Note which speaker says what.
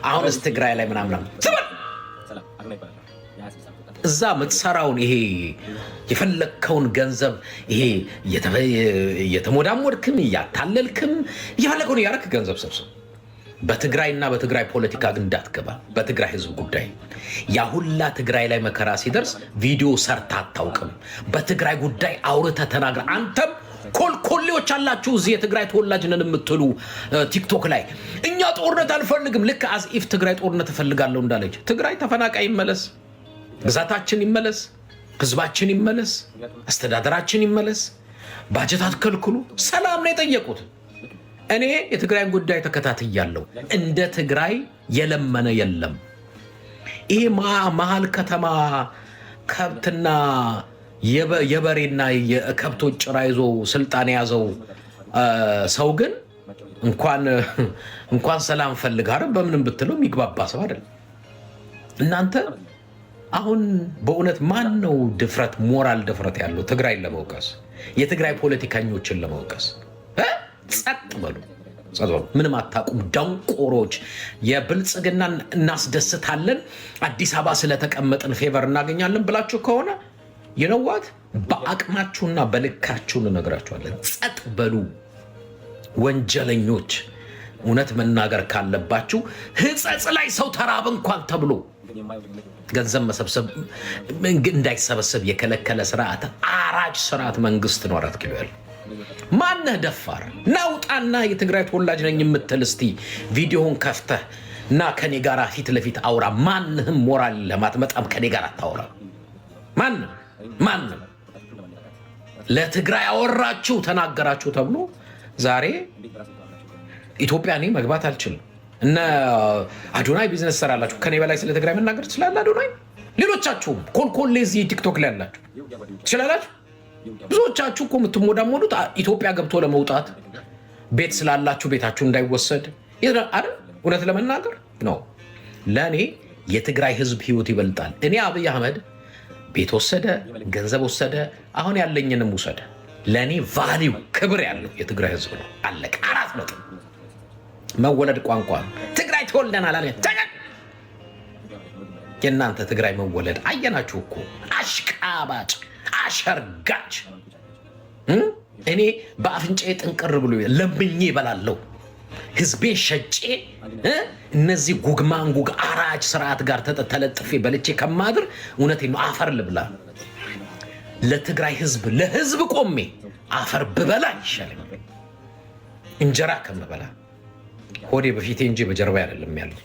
Speaker 1: አሁንስ ትግራይ ላይ ምናምን ትበል እዛ ምትሰራውን ይሄ የፈለከውን ገንዘብ ይሄ የተሞዳሞድክም ያታለልክም የፈለከውን ያረክ ገንዘብ ሰብስብ። በትግራይና በትግራይ ፖለቲካ ግን እንዳትገባ። በትግራይ ህዝብ ጉዳይ ያ ሁላ ትግራይ ላይ መከራ ሲደርስ ቪዲዮ ሰርታ አታውቅም። በትግራይ ጉዳይ አውርተ ተናግረ አንተም ኮልኮሌዎች አላችሁ እዚህ የትግራይ ተወላጅ ነን የምትሉ ቲክቶክ ላይ እኛ ጦርነት አንፈልግም። ልክ አዝኢፍ ትግራይ ጦርነት እፈልጋለሁ እንዳለች ትግራይ ተፈናቃይ ይመለስ፣ ግዛታችን ይመለስ፣ ህዝባችን ይመለስ፣ አስተዳደራችን ይመለስ፣ ባጀት አትከልክሉ። ሰላም ነው የጠየቁት። እኔ የትግራይን ጉዳይ ተከታትያለሁ። እንደ ትግራይ የለመነ የለም። ይሄ መሀል ከተማ ከብትና የበሬና የከብቶች ጭራ ይዞ ስልጣን የያዘው ሰው ግን እንኳን ሰላም ፈልግ አይደል በምንም ብትለው የሚግባባ ሰው አይደል። እናንተ አሁን በእውነት ማን ነው ድፍረት ሞራል ድፍረት ያለው ትግራይን ለመውቀስ የትግራይ ፖለቲከኞችን ለመውቀስ? ጸጥ በሉ። ምንም አታቁም ደንቆሮች። የብልጽግና እናስደስታለን አዲስ አበባ ስለተቀመጥን ፌቨር እናገኛለን ብላችሁ ከሆነ የነዋት በአቅማችሁና በልካችሁ እንነግራችኋለን። ጸጥ በሉ ወንጀለኞች። እውነት መናገር ካለባችሁ ህጸጽ ላይ ሰው ተራበ እንኳን ተብሎ ገንዘብ መሰብሰብ እንዳይሰበሰብ የከለከለ ስርዓት፣ አራጅ ስርዓት መንግስት ነው። 4 ኪሎ ያለ ማነህ ደፋር ናውጣና የትግራይ ተወላጅ ነኝ የምትል እስቲ ቪዲዮውን ከፍተህ እና ከኔ ጋር ፊት ለፊት አውራ። ማንህም ሞራል ለማጥመጣም ከኔ ጋር አታወራ። ማንም ለትግራይ አወራችሁ ተናገራችሁ ተብሎ ዛሬ ኢትዮጵያ እኔ መግባት አልችልም። እነ አዶናይ ቢዝነስ ሰራላችሁ ከኔ በላይ ስለ ትግራይ መናገር ትችላለህ አዶናይ። ሌሎቻችሁም ኮልኮሌ እዚህ ቲክቶክ ላይ ያላችሁ ትችላላችሁ። ብዙዎቻችሁ እኮ የምትሞዳሞዱት ኢትዮጵያ ገብቶ ለመውጣት ቤት ስላላችሁ ቤታችሁ እንዳይወሰድ አይደል? እውነት ለመናገር ነው። ለእኔ የትግራይ ህዝብ ህይወት ይበልጣል። እኔ አብይ አህመድ ቤት ወሰደ፣ ገንዘብ ወሰደ፣ አሁን ያለኝንም ውሰደ፣ ለእኔ ቫሊው ክብር ያለው የትግራይ ህዝብ ነው። አለቀ። 4 ነጥብ። መወለድ ቋንቋ ነው። ትግራይ ተወልደናል አለ። የእናንተ ትግራይ መወለድ አየናችሁ እኮ። አሽቃባጭ አሸርጋጭ። እኔ በአፍንጫዬ ጥንቅር ብሎ ለምኜ እበላለሁ። ህዝቤን ሸጬ እነዚህ ጉግማንጉግ አራጅ ስርዓት ጋር ተለጥፌ በልቼ ከማድር እውነቴን ነው አፈር ልብላ። ለትግራይ ህዝብ ለህዝብ ቆሜ አፈር ብበላ ይሻለኛል እንጀራ ከምበላ። ሆዴ በፊቴ እንጂ በጀርባ አይደለም ያለው።